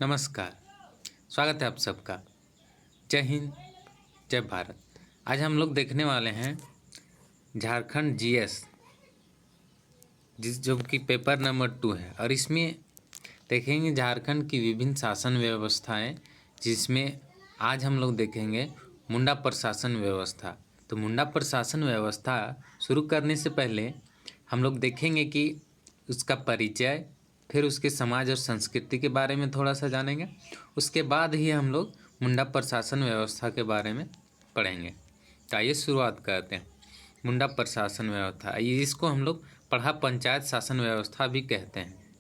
नमस्कार। स्वागत है आप सबका। जय हिंद, जय भारत। आज हम लोग देखने वाले हैं झारखंड जीएस, जो कि पेपर नंबर 2 है, और इसमें देखेंगे झारखंड की विभिन्न शासन व्यवस्थाएं, जिसमें आज हम लोग देखेंगे मुंडा प्रशासन व्यवस्था। तो मुंडा प्रशासन व्यवस्था शुरू करने से पहले हम लोग देखेंगे कि उसका परिचय, फिर उसके समाज और संस्कृति के बारे में थोड़ा सा जानेंगे। उसके बाद ही हम लोग मुंडा प्रशासन व्यवस्था के बारे में पढ़ेंगे। तो आइए शुरुआत करते हैं। मुंडा प्रशासन व्यवस्था, इसको हम लोग पढ़ा पंचायत शासन व्यवस्था भी कहते हैं।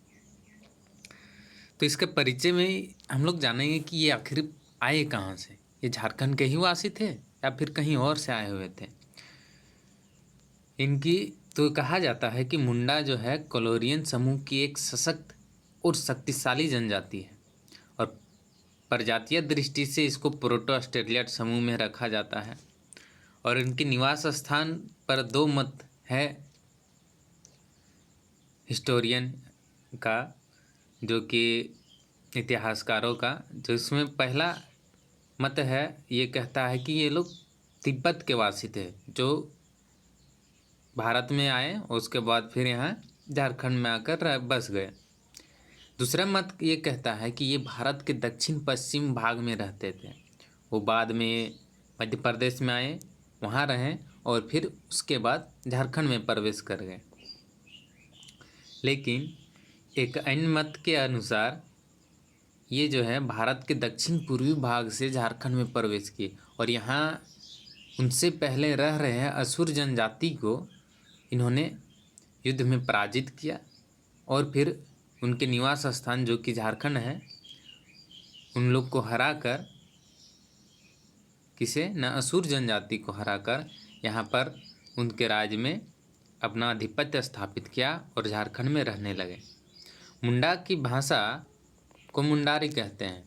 तो इसके परिचय में हम लोग जानेंगे कि ये आखिर आए कहाँ से। ये झारखंड के ही वासी थे या फिर कहीं और से आए हुए थे। इनकी तो कहा जाता है कि मुंडा जो है कोलोरियन समूह की एक सशक्त और शक्तिशाली जनजाति है, और प्रजातीय दृष्टि से इसको प्रोटो ऑस्ट्रेलिया समूह में रखा जाता है। और इनके निवास स्थान पर दो मत है हिस्टोरियन का, जो कि इतिहासकारों का, जो इसमें पहला मत है ये कहता है कि ये लोग तिब्बत के वासी थे, जो भारत में आए और उसके बाद फिर यहाँ झारखंड में आकर बस गए। दूसरा मत ये कहता है कि ये भारत के दक्षिण पश्चिम भाग में रहते थे। वो बाद में मध्य प्रदेश में आए, वहाँ रहें और फिर उसके बाद झारखंड में प्रवेश कर गए। लेकिन एक अन्य मत के अनुसार ये जो है भारत के दक्षिण पूर्वी भाग से झारखंड में प्रवेश किए, और यहाँ उनसे पहले रह रहे हैं असुर जनजाति को इन्होंने युद्ध में पराजित किया, और फिर उनके निवास स्थान जो कि झारखंड है, उन लोग को हराकर, किसे न असुर जनजाति को हराकर यहाँ पर उनके राज्य में अपना आधिपत्य स्थापित किया और झारखंड में रहने लगे। मुंडा की भाषा को मुंडारी कहते हैं,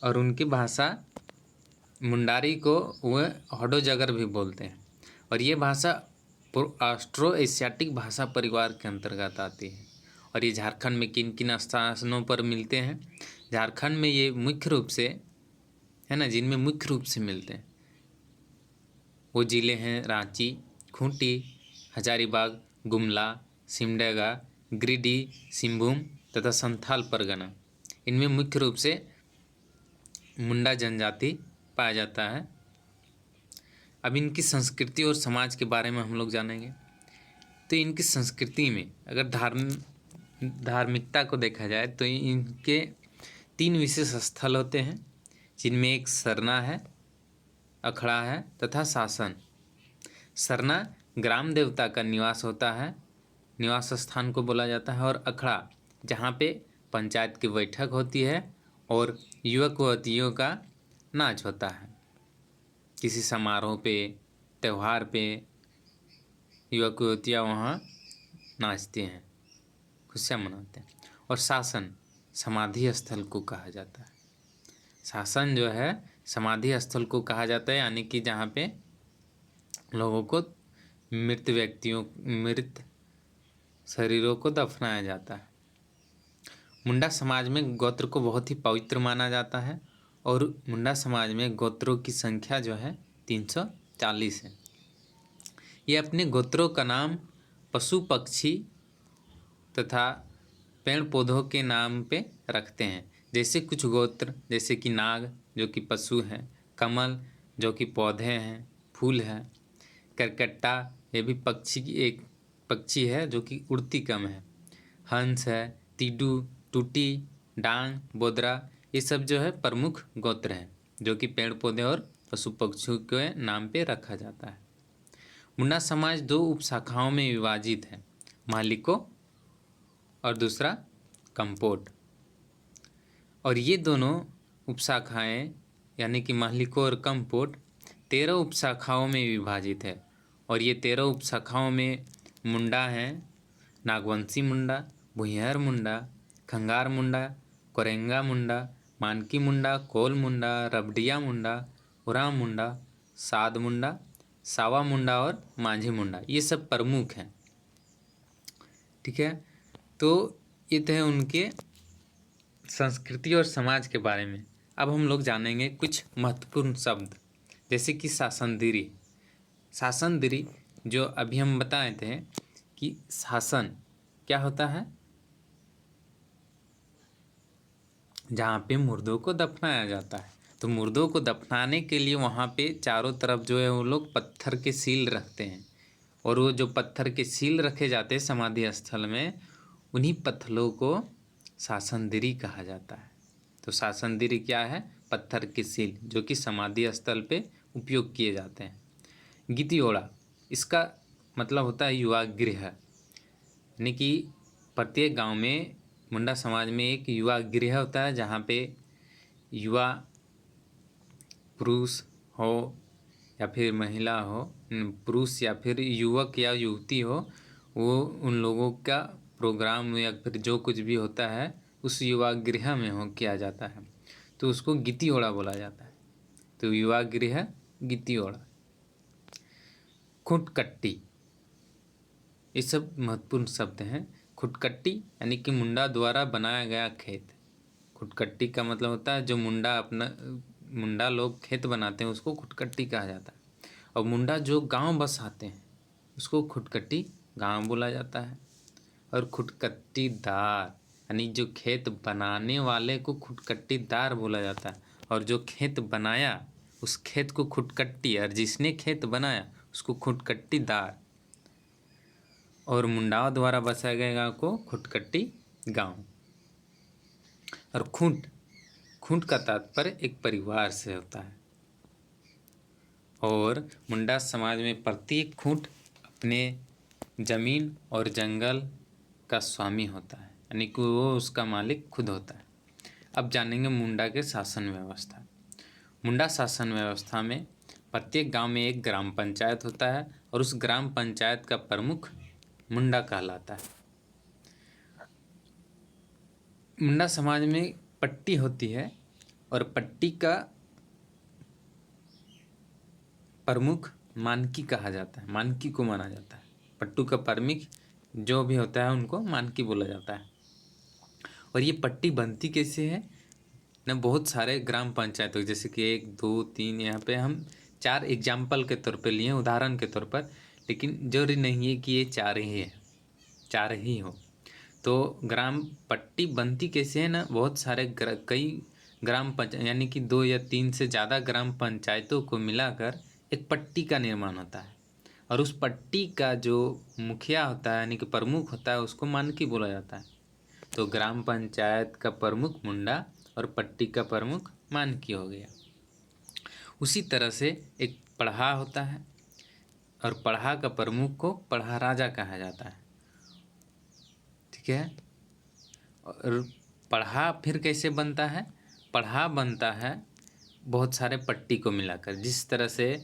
और उनकी भाषा मुंडारी को वह होडोजगर भी बोलते हैं। और ये भाषा ऑस्ट्रो एशियाटिक भाषा परिवार के अंतर्गत आती है। और ये झारखंड में किन किन स्थानों पर मिलते हैं? झारखंड में ये मुख्य रूप से है ना, जिनमें मुख्य रूप से मिलते हैं वो जिले हैं रांची, खूंटी, हजारीबाग, गुमला, सिमडेगा, गिरिडीह, सिंहभूम तथा संथाल परगना। इनमें मुख्य रूप से मुंडा जनजाति पाया जाता है। अब इनकी संस्कृति और समाज के बारे में हम लोग जानेंगे। तो इनकी संस्कृति में अगर धार्मिकता को देखा जाए तो इनके 3 विशेष स्थल होते हैं, जिनमें एक सरना है, अखड़ा है तथा शासन। सरना ग्राम देवता का निवास होता है, निवास स्थान को बोला जाता है, और अखड़ा जहाँ पे पंचायत की बैठक होती है और युवक युवतियों का नाच होता है। किसी समारोह पे, त्यौहार पे युवक युवतियाँ वहाँ नाचते हैं, खुशियाँ मनाते हैं। और शासन समाधि स्थल को कहा जाता है। शासन जो है समाधि स्थल को कहा जाता है, यानी कि जहाँ पे लोगों को मृत शरीरों को दफनाया जाता है। मुंडा समाज में गोत्र को बहुत ही पवित्र माना जाता है, और मुंडा समाज में गोत्रों की संख्या जो है 340 है। ये अपने गोत्रों का नाम पशु पक्षी तथा पेड़ पौधों के नाम पे रखते हैं। जैसे कुछ गोत्र, जैसे कि नाग जो कि पशु हैं, कमल जो कि पौधे हैं, फूल है, करकट्टा ये भी एक पक्षी है जो कि उड़ती कम है, हंस है, तीडू, टूटी, डांग, बोदरा, ये सब जो है प्रमुख गोत्र हैं, जो कि पेड़ पौधे और पशु पक्षियों के नाम पे रखा जाता है। मुंडा समाज 2 उपशाखाओं में विभाजित है, मालिको और दूसरा कंपोट। और ये दोनों उपशाखाएं यानी कि मालिको और कंपोट 13 उपशाखाओं में विभाजित है। और ये 13 उपशाखाओं में मुंडा हैं नागवंशी मुंडा, भुइहर मुंडा, खंगार मुंडा, कोरेंगा मुंडा, मानकी मुंडा, कोल मुंडा, रबडिया मुंडा, उराम मुंडा, साध मुंडा, सावा मुंडा और माझी मुंडा, ये सब प्रमुख हैं। ठीक है, तो ये थे उनके संस्कृति और समाज के बारे में अब हम लोग जानेंगे कुछ महत्वपूर्ण शब्द, जैसे कि शासनदिरी। शासनदिरी जो अभी हम बताए थे कि शासन क्या होता है, जहाँ पे मुर्दों को दफनाया जाता है। तो मुर्दों को दफनाने के लिए वहाँ पे चारों तरफ जो है वो लोग पत्थर के सील रखते हैं, और वो जो पत्थर के सील रखे जाते हैं समाधि स्थल में, उन्हीं पत्थरों को शासनदिरी कहा जाता है। तो शासनदिरी क्या है? पत्थर के सील जो कि समाधि स्थल पे उपयोग किए जाते हैं। गितियोड़ा, इसका मतलब होता है युवा गृह, यानी कि प्रत्येक गांव में मुंडा समाज में एक युवा गृह होता है, जहाँ पे युवा पुरुष हो या फिर महिला हो, पुरुष या फिर युवक या युवती हो, वो उन लोगों का प्रोग्राम या फिर जो कुछ भी होता है उस युवा गृह में हो किया जाता है, तो उसको गितियोड़ा बोला जाता है। तो युवा गृह गितियोड़ा। खुटकट्टी, ये सब महत्वपूर्ण शब्द हैं। खुटकट्टी यानी कि मुंडा द्वारा बनाया गया खेत। खुटकट्टी का मतलब होता है जो मुंडा लोग खेत बनाते हैं उसको खुटकट्टी कहा जाता है। और मुंडा जो गांव बसाते हैं उसको खुटकट्टी गांव बोला जाता है। और खुटकट्टीदार यानी जो खेत बनाने वाले को खुटकट्टीदार बोला जाता है, और जो खेत बनाया उस खेत को खुटकट्टी, और जिसने खेत बनाया उसको खुटकट्टीदार। और मुंडाओं द्वारा बसाए गए गाँव को खुटकट्टी गांव। और खूंट का तात्पर्य एक परिवार से होता है। और मुंडा समाज में प्रत्येक खूंट अपने जमीन और जंगल का स्वामी होता है, यानी कि वो उसका मालिक खुद होता है। अब जानेंगे मुंडा के शासन व्यवस्था। मुंडा शासन व्यवस्था में प्रत्येक गांव में एक ग्राम पंचायत होता है, और उस ग्राम पंचायत का प्रमुख मुंडा कहलाता है। मुंडा समाज में पट्टी होती है, और पट्टी का प्रमुख मानकी कहा जाता है, मानकी को माना जाता है। पट्टू का प्रमुख जो भी होता है उनको मानकी बोला जाता है। और ये पट्टी बनती कैसे है ना, बहुत सारे ग्राम पंचायतों, जैसे कि 1 2 3, यहाँ पे हम 4 एग्जाम्पल के तौर पे लिए, उदाहरण के तौर पर, लेकिन जरूरी नहीं है कि ये 4 ही है, 4 ही हो। तो ग्राम पट्टी बनती कैसे है ना, बहुत सारे कई ग्राम पंचायत यानी कि 2 या 3 से ज़्यादा ग्राम पंचायतों को मिलाकर एक पट्टी का निर्माण होता है। और उस पट्टी का जो मुखिया होता है यानी कि प्रमुख होता है उसको मानकी बोला जाता है। तो ग्राम पंचायत का प्रमुख मुंडा और पट्टी का प्रमुख मानकी हो गया। उसी तरह से एक पढ़ा होता है, और पढ़ा का प्रमुख को पढ़ा राजा कहा जाता है। ठीक है। और पढ़ा फिर कैसे बनता है? पढ़ा बनता है बहुत सारे पट्टी को मिलाकर। जिस तरह से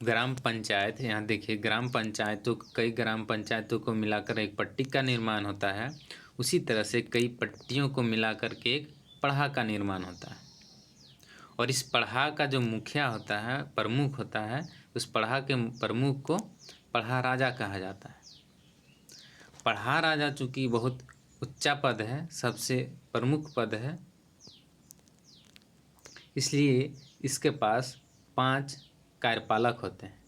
ग्राम पंचायत, यहाँ देखिए ग्राम पंचायतों, कई ग्राम पंचायतों को मिलाकर एक पट्टी का निर्माण होता है, उसी तरह से कई पट्टियों को मिलाकर के एक पढ़ा का निर्माण होता है। और इस पढ़ा का जो मुखिया होता है, प्रमुख होता है, उस पढ़ा के प्रमुख को पढ़ा राजा कहा जाता है। पढ़ा राजा चूँकि बहुत उच्चा पद है, सबसे प्रमुख पद है, इसलिए इसके पास 5 कार्यपालक होते हैं।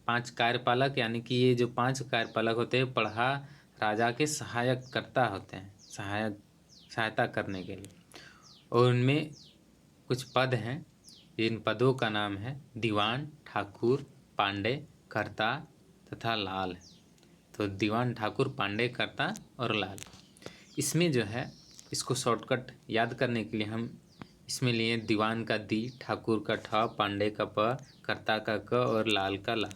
5 कार्यपालक यानी कि ये जो 5 कार्यपालक होते हैं पढ़ा राजा के सहायककर्ता होते हैं, सहायता करने के लिए। और उनमें कुछ पद हैं, इन पदों का नाम है दीवान, ठाकुर, पांडे, कर्ता तथा लाल। तो दीवान, ठाकुर, पांडे, कर्ता और लाल। इसमें जो है इसको शॉर्टकट याद करने के लिए हम इसमें लिए दीवान का दी, ठाकुर का ठा, पांडे का प, कर्ता का क और लाल का ला।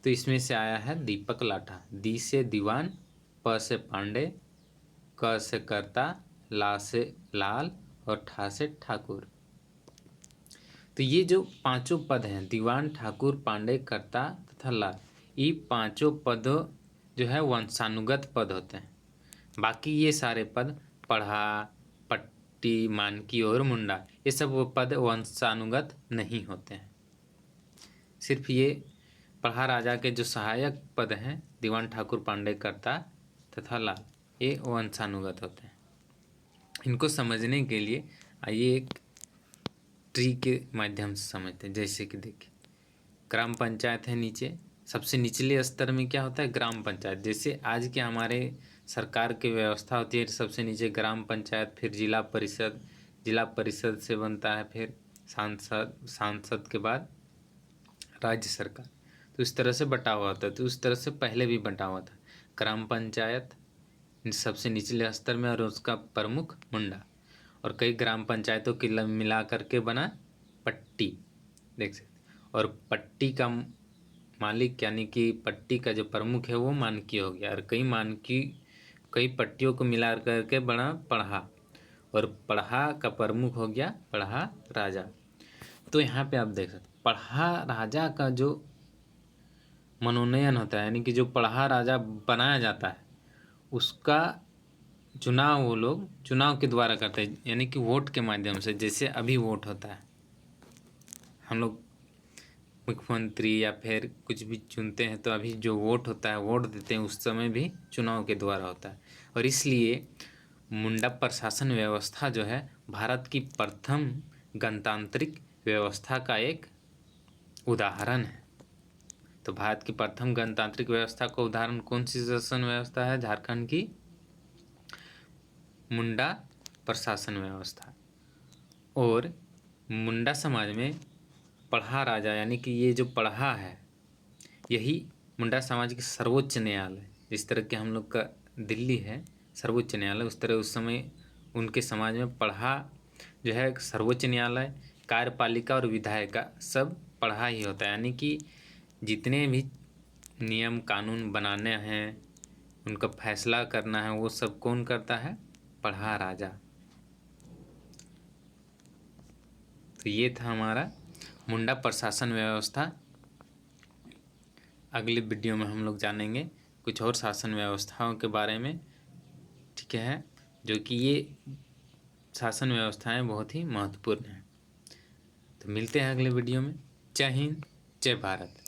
तो इसमें से आया है दीपक लाठा। दी से दीवान, प से पांडे, क से कर्ता, ला से लाल और ठा से ठाकुर। तो ये जो पांचों पद हैं, दीवान, ठाकुर, पांडे, कर्ता तथा लाल, ये पांचों पद जो है वंशानुगत पद होते हैं। बाकी ये सारे पद पढ़ा, पट्टी, मानकी और मुंडा, ये सब वो पद वंशानुगत नहीं होते हैं। सिर्फ ये पढ़ा राजा के जो सहायक पद हैं, दीवान, ठाकुर, पांडे, कर्ता तथा लाल, ये वंशानुगत होते हैं। इनको समझने के लिए आइए एक ट्री के माध्यम से समझते हैं। जैसे कि देखिए, ग्राम पंचायत है नीचे, सबसे निचले स्तर में क्या होता है, ग्राम पंचायत। जैसे आज के हमारे सरकार की व्यवस्था होती है, सबसे नीचे ग्राम पंचायत, फिर जिला परिषद, जिला परिषद से बनता है फिर सांसद, सांसद के बाद राज्य सरकार। तो इस तरह से बटा हुआ होता है। तो उस तरह से पहले भी बटा हुआ था। ग्राम पंचायत सबसे निचले स्तर में और उसका प्रमुख मुंडा, और कई ग्राम पंचायतों की मिला करके बना पट्टी, देख सकते। और पट्टी का मालिक यानी कि पट्टी का जो प्रमुख है वो मानकी हो गया, और कई पट्टियों को मिला करके बना पढ़ा, और पढ़ा का प्रमुख हो गया पढ़ा राजा। तो यहाँ पे आप देख सकते पढ़ा राजा का जो मनोनयन होता है, यानी कि जो पढ़ा राजा बनाया जाता है, उसका चुनाव वो लोग चुनाव के द्वारा करते हैं, यानी कि वोट के माध्यम से। जैसे अभी वोट होता है, हम लोग मुख्यमंत्री या फिर कुछ भी चुनते हैं, तो अभी जो वोट होता है, वोट देते हैं, उस समय भी चुनाव के द्वारा होता है। और इसलिए मुंडा प्रशासन व्यवस्था जो है भारत की प्रथम गणतांत्रिक व्यवस्था का एक उदाहरण है। तो भारत की प्रथम गणतांत्रिक व्यवस्था का उदाहरण कौन सी शासन व्यवस्था है, झारखंड की मुंडा प्रशासन व्यवस्था। और मुंडा समाज में पढ़ा राजा, यानी कि ये जो पढ़ा है, यही मुंडा समाज की सर्वोच्च न्यायालय। जिस तरह के हम लोग का दिल्ली है सर्वोच्च न्यायालय, उस तरह उस समय उनके समाज में पढ़ा जो है सर्वोच्च न्यायालय। कार्यपालिका और विधायिका सब पढ़ा ही होता है, यानी कि जितने भी नियम कानून बनाने हैं, उनका फैसला करना है, वो सब कौन करता है, पढ़ा राजा। तो ये था हमारा मुंडा प्रशासन व्यवस्था। अगले वीडियो में हम लोग जानेंगे कुछ और शासन व्यवस्थाओं के बारे में, ठीक है, जो कि ये शासन व्यवस्थाएं बहुत ही महत्वपूर्ण हैं। तो मिलते हैं अगले वीडियो में। जय हिंद, जय भारत।